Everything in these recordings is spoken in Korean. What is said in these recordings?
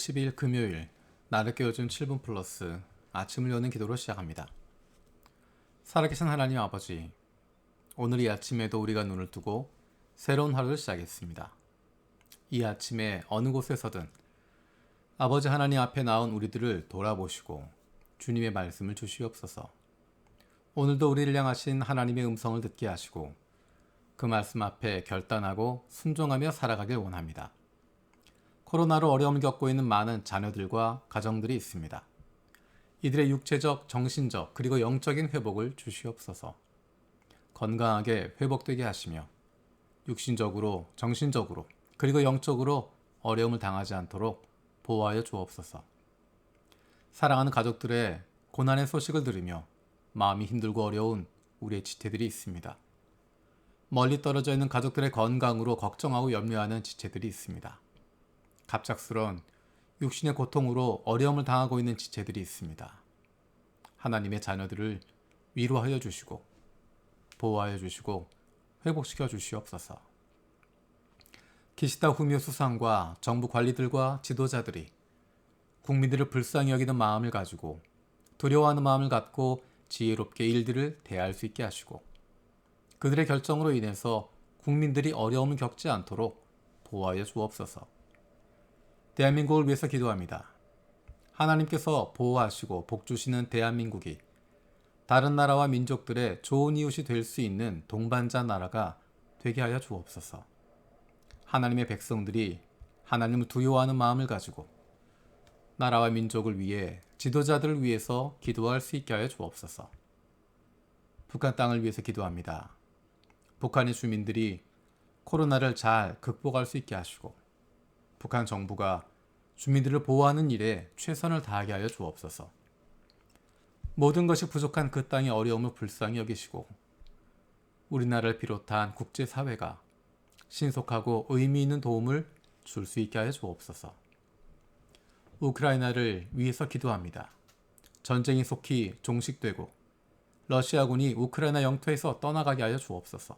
12일 금요일 나를 깨워준 7분 플러스 아침을 여는 기도로 시작합니다. 살아계신 하나님 아버지, 오늘 이 아침에도 우리가 눈을 뜨고 새로운 하루를 시작했습니다. 이 아침에 어느 곳에서든 아버지 하나님 앞에 나온 우리들을 돌아보시고 주님의 말씀을 주시옵소서. 오늘도 우리를 향하신 하나님의 음성을 듣게 하시고 그 말씀 앞에 결단하고 순종하며 살아가길 원합니다. 코로나로 어려움을 겪고 있는 많은 자녀들과 가정들이 있습니다. 이들의 육체적, 정신적, 그리고 영적인 회복을 주시옵소서. 건강하게 회복되게 하시며 육신적으로, 정신적으로, 그리고 영적으로 어려움을 당하지 않도록 보호하여 주옵소서. 사랑하는 가족들의 고난의 소식을 들으며 마음이 힘들고 어려운 우리의 지체들이 있습니다. 멀리 떨어져 있는 가족들의 건강으로 걱정하고 염려하는 지체들이 있습니다. 갑작스런 육신의 고통으로 어려움을 당하고 있는 지체들이 있습니다. 하나님의 자녀들을 위로하여 주시고 보호하여 주시고 회복시켜 주시옵소서. 기시다 후미오 수상과 정부 관리들과 지도자들이 국민들을 불쌍히 여기는 마음을 가지고 두려워하는 마음을 갖고 지혜롭게 일들을 대할 수 있게 하시고 그들의 결정으로 인해서 국민들이 어려움을 겪지 않도록 보호하여 주옵소서. 대한민국을 위해서 기도합니다. 하나님께서 보호하시고 복주시는 대한민국이 다른 나라와 민족들의 좋은 이웃이 될 수 있는 동반자 나라가 되게 하여 주옵소서. 하나님의 백성들이 하나님을 두려워하는 마음을 가지고 나라와 민족을 위해 지도자들을 위해서 기도할 수 있게 하여 주옵소서. 북한 땅을 위해서 기도합니다. 북한의 주민들이 코로나를 잘 극복할 수 있게 하시고 북한 정부가 주민들을 보호하는 일에 최선을 다하게 하여 주옵소서. 모든 것이 부족한 그 땅의 어려움을 불쌍히 여기시고 우리나라를 비롯한 국제사회가 신속하고 의미 있는 도움을 줄 수 있게 하여 주옵소서. 우크라이나를 위해서 기도합니다. 전쟁이 속히 종식되고 러시아군이 우크라이나 영토에서 떠나가게 하여 주옵소서.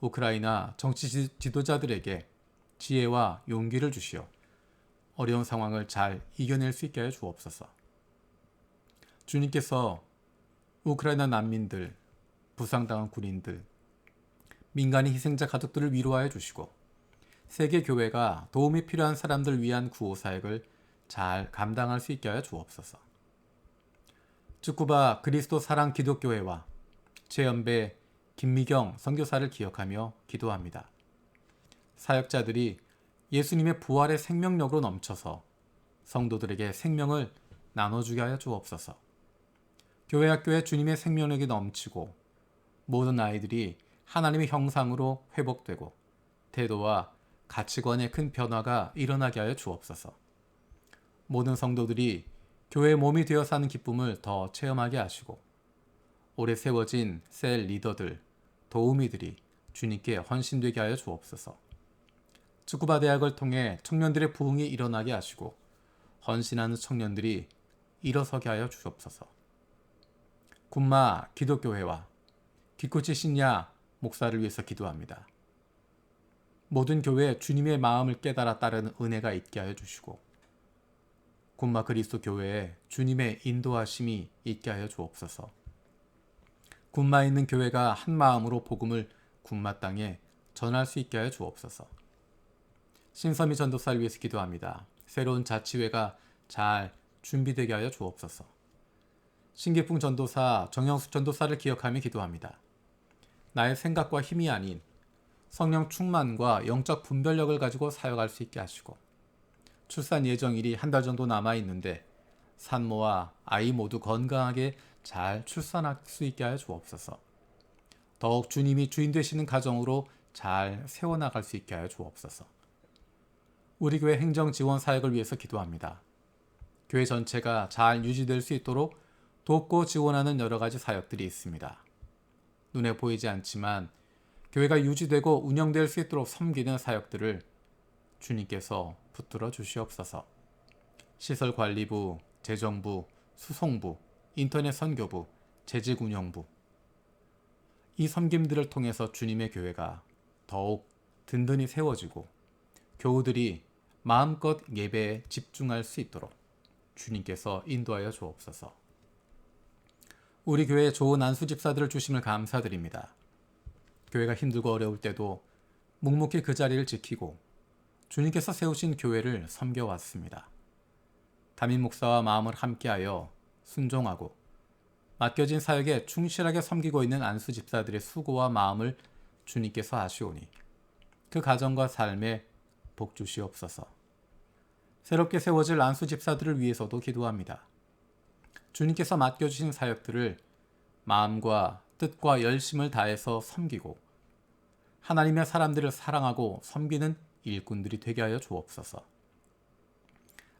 우크라이나 정치 지도자들에게 지혜와 용기를 주시어 어려운 상황을 잘 이겨낼 수 있게 하여 주옵소서. 주님께서 우크라이나 난민들, 부상당한 군인들, 민간인 희생자 가족들을 위로하여 주시고 세계 교회가 도움이 필요한 사람들 위한 구호 사역을 잘 감당할 수 있게 하여 주옵소서. 쭈꾸바 그리스도 사랑 기독교회와 최연배 김미경 선교사를 기억하며 기도합니다. 사역자들이 예수님의 부활의 생명력으로 넘쳐서 성도들에게 생명을 나눠주게 하여 주옵소서. 교회 학교에 주님의 생명력이 넘치고 모든 아이들이 하나님의 형상으로 회복되고 태도와 가치관의 큰 변화가 일어나게 하여 주옵소서. 모든 성도들이 교회의 몸이 되어 사는 기쁨을 더 체험하게 하시고 오래 세워진 셀 리더들, 도우미들이 주님께 헌신되게 하여 주옵소서. 쭈꾸바 대학을 통해 청년들의 부흥이 일어나게 하시고 헌신하는 청년들이 일어서게 하여 주옵소서. 군마 기독교회와 기코치 신야 목사를 위해서 기도합니다. 모든 교회에 주님의 마음을 깨달아 따르는 은혜가 있게 하여 주시고 군마 그리스도 교회에 주님의 인도하심이 있게 하여 주옵소서. 군마에 있는 교회가 한 마음으로 복음을 군마 땅에 전할 수 있게 하여 주옵소서. 신서미 전도사를 위해서 기도합니다. 새로운 자치회가 잘 준비되게 하여 주옵소서. 신기풍 전도사, 정영숙 전도사를 기억하며 기도합니다. 나의 생각과 힘이 아닌 성령 충만과 영적 분별력을 가지고 사역할 수 있게 하시고 출산 예정일이 한 달 정도 남아 있는데 산모와 아이 모두 건강하게 잘 출산할 수 있게 하여 주옵소서. 더욱 주님이 주인 되시는 가정으로 잘 세워나갈 수 있게 하여 주옵소서. 우리 교회 행정 지원 사역을 위해서 기도합니다. 교회 전체가 잘 유지될 수 있도록 돕고 지원하는 여러 가지 사역들이 있습니다. 눈에 보이지 않지만 교회가 유지되고 운영될 수 있도록 섬기는 사역들을 주님께서 붙들어 주시옵소서. 시설관리부, 재정부, 수송부, 인터넷 선교부, 재직운영부 이 섬김들을 통해서 주님의 교회가 더욱 든든히 세워지고 교우들이 마음껏 예배에 집중할 수 있도록 주님께서 인도하여 주옵소서. 우리 교회에 좋은 안수 집사들을 주심을 감사드립니다. 교회가 힘들고 어려울 때도 묵묵히 그 자리를 지키고 주님께서 세우신 교회를 섬겨왔습니다. 담임 목사와 마음을 함께하여 순종하고 맡겨진 사역에 충실하게 섬기고 있는 안수 집사들의 수고와 마음을 주님께서 아시오니 그 가정과 삶에 복 주시옵소서. 새롭게 세워질 안수 집사들을 위해서도 기도합니다. 주님께서 맡겨주신 사역들을 마음과 뜻과 열심을 다해서 섬기고 하나님의 사람들을 사랑하고 섬기는 일꾼들이 되게 하여 주옵소서.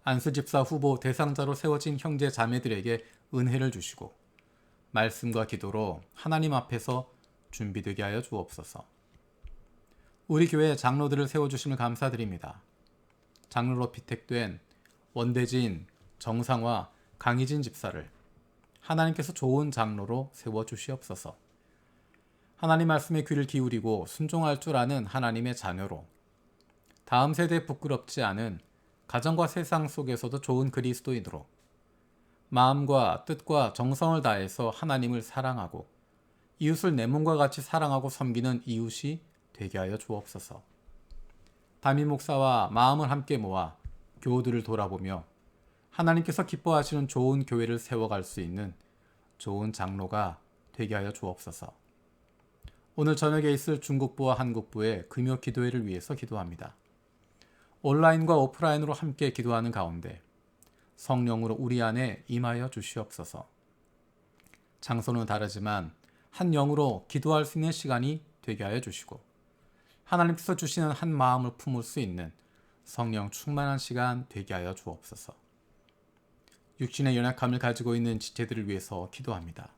안수 집사 후보 대상자로 세워진 형제 자매들에게 은혜를 주시고 말씀과 기도로 하나님 앞에서 준비되게 하여 주옵소서. 우리 교회 장로들을 세워주심을 감사드립니다. 장로로 피택된 원대진, 정상화, 강희진 집사를 하나님께서 좋은 장로로 세워주시옵소서. 하나님 말씀에 귀를 기울이고 순종할 줄 아는 하나님의 자녀로 다음 세대에 부끄럽지 않은 가정과 세상 속에서도 좋은 그리스도인으로 마음과 뜻과 정성을 다해서 하나님을 사랑하고 이웃을 내 몸과 같이 사랑하고 섬기는 이웃이 되게 하여 주옵소서. 담임 목사와 마음을 함께 모아 교우들을 돌아보며 하나님께서 기뻐하시는 좋은 교회를 세워갈 수 있는 좋은 장로가 되게 하여 주옵소서. 오늘 저녁에 있을 중국부와 한국부의 금요 기도회를 위해서 기도합니다. 온라인과 오프라인으로 함께 기도하는 가운데 성령으로 우리 안에 임하여 주시옵소서. 장소는 다르지만 한 영으로 기도할 수 있는 시간이 되게 하여 주시고 하나님께서 주시는 한 마음을 품을 수 있는 성령 충만한 시간 되게 하여 주옵소서. 육신의 연약함을 가지고 있는 지체들을 위해서 기도합니다.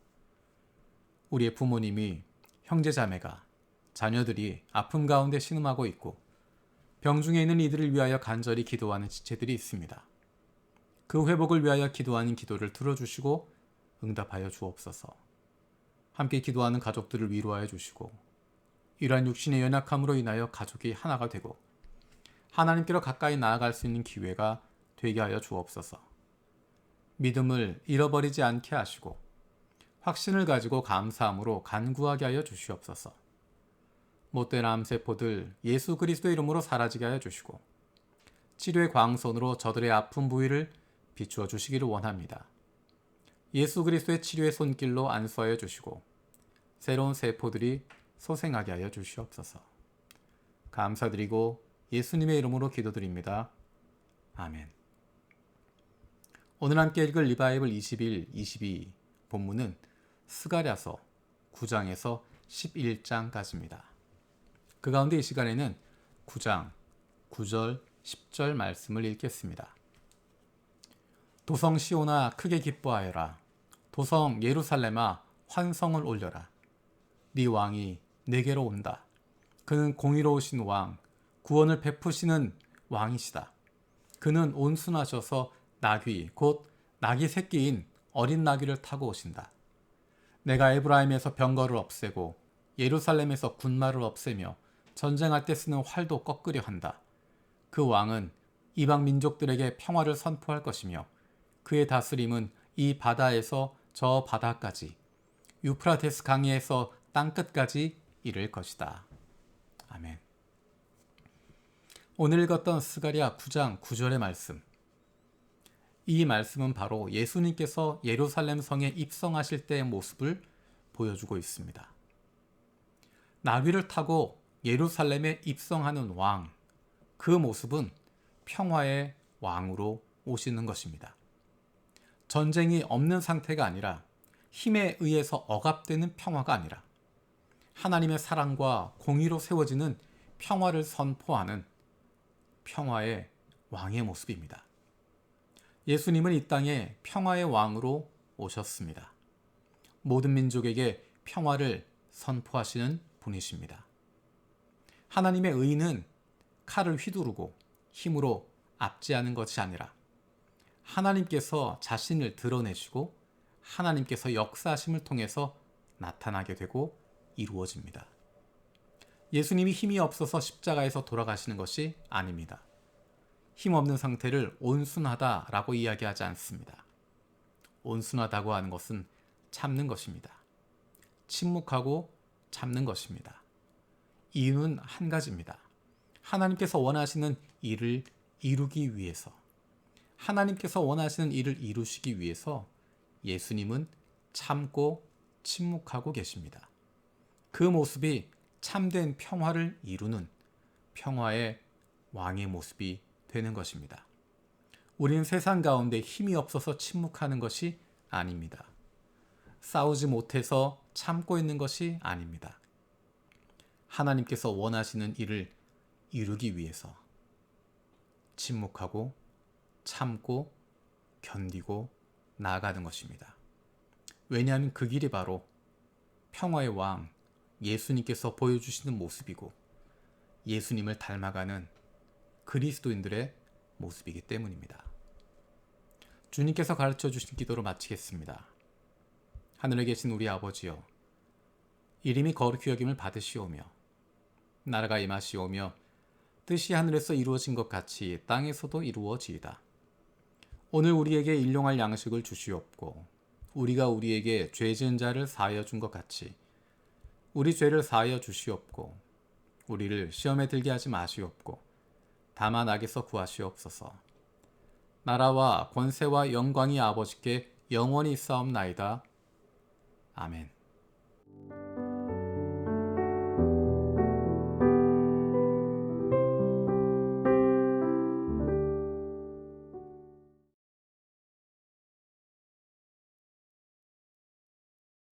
우리의 부모님이 형제자매가 자녀들이 아픔 가운데 신음하고 있고 병중에 있는 이들을 위하여 간절히 기도하는 지체들이 있습니다. 그 회복을 위하여 기도하는 기도를 들어주시고 응답하여 주옵소서. 함께 기도하는 가족들을 위로하여 주시고 이러한 육신의 연약함으로 인하여 가족이 하나가 되고 하나님께로 가까이 나아갈 수 있는 기회가 되게 하여 주옵소서. 믿음을 잃어버리지 않게 하시고 확신을 가지고 감사함으로 간구하게 하여 주시옵소서. 못된 암세포들 예수 그리스도의 이름으로 사라지게 하여 주시고 치료의 광선으로 저들의 아픈 부위를 비추어 주시기를 원합니다. 예수 그리스도의 치료의 손길로 안수하여 주시고 새로운 세포들이 소생하게 하여 주시옵소서. 감사드리고 예수님의 이름으로 기도드립니다. 아멘. 오늘 함께 읽을 리바이블 21, 22 본문은 스가랴서 9장에서 11장까지입니다. 그 가운데 이 시간에는 9장 9절 10절 말씀을 읽겠습니다. 도성 시온아 크게 기뻐하여라. 도성 예루살렘아 환성을 올려라. 네 왕이 내게로 온다. 그는 공의로우신 왕, 구원을 베푸시는 왕이시다. 그는 온순하셔서 나귀 곧 나귀 새끼인 어린 나귀를 타고 오신다. 내가 에브라임에서 병거를 없애고 예루살렘에서 군마를 없애며 전쟁할 때 쓰는 활도 꺾으려 한다. 그 왕은 이방 민족들에게 평화를 선포할 것이며 그의 다스림은 이 바다에서 저 바다까지 유프라테스 강에서 땅끝까지 이를 것이다. 아멘. 오늘 읽었던 스가랴 9장 9절의 말씀. 이 말씀은 바로 예수님께서 예루살렘 성에 입성하실 때의 모습을 보여주고 있습니다. 나귀를 타고 예루살렘에 입성하는 왕, 그 모습은 평화의 왕으로 오시는 것입니다. 전쟁이 없는 상태가 아니라 힘에 의해서 억압되는 평화가 아니라 하나님의 사랑과 공의로 세워지는 평화를 선포하는 평화의 왕의 모습입니다. 예수님은 이 땅에 평화의 왕으로 오셨습니다. 모든 민족에게 평화를 선포하시는 분이십니다. 하나님의 의는 칼을 휘두르고 힘으로 압제하는 것이 아니라 하나님께서 자신을 드러내시고 하나님께서 역사하심을 통해서 나타나게 되고 이루어집니다. 예수님이 힘이 없어서 십자가에서 돌아가시는 것이 아닙니다. 힘없는 상태를 온순하다라고 이야기하지 않습니다. 온순하다고 하는 것은 참는 것입니다. 침묵하고 참는 것입니다. 이유는 한 가지입니다. 하나님께서 원하시는 일을 이루기 위해서, 하나님께서 원하시는 일을 이루시기 위해서 예수님은 참고 침묵하고 계십니다. 그 모습이 참된 평화를 이루는 평화의 왕의 모습이 되는 것입니다. 우리는 세상 가운데 힘이 없어서 침묵하는 것이 아닙니다. 싸우지 못해서 참고 있는 것이 아닙니다. 하나님께서 원하시는 일을 이루기 위해서 침묵하고 참고 견디고 나아가는 것입니다. 왜냐하면 그 길이 바로 평화의 왕 예수님께서 보여주시는 모습이고 예수님을 닮아가는 그리스도인들의 모습이기 때문입니다. 주님께서 가르쳐 주신 기도로 마치겠습니다. 하늘에 계신 우리 아버지여, 이름이 거룩히 여김을 받으시오며 나라가 임하시오며 뜻이 하늘에서 이루어진 것 같이 땅에서도 이루어지이다. 오늘 우리에게 일용할 양식을 주시옵고 우리가 우리에게 죄 지은 자를 사하여 준 것 같이 우리 죄를 사하여 주시옵고 우리를 시험에 들게 하지 마시옵고 다만 악에서 구하시옵소서. 나라와 권세와 영광이 아버지께 영원히 있사옵나이다. 아멘.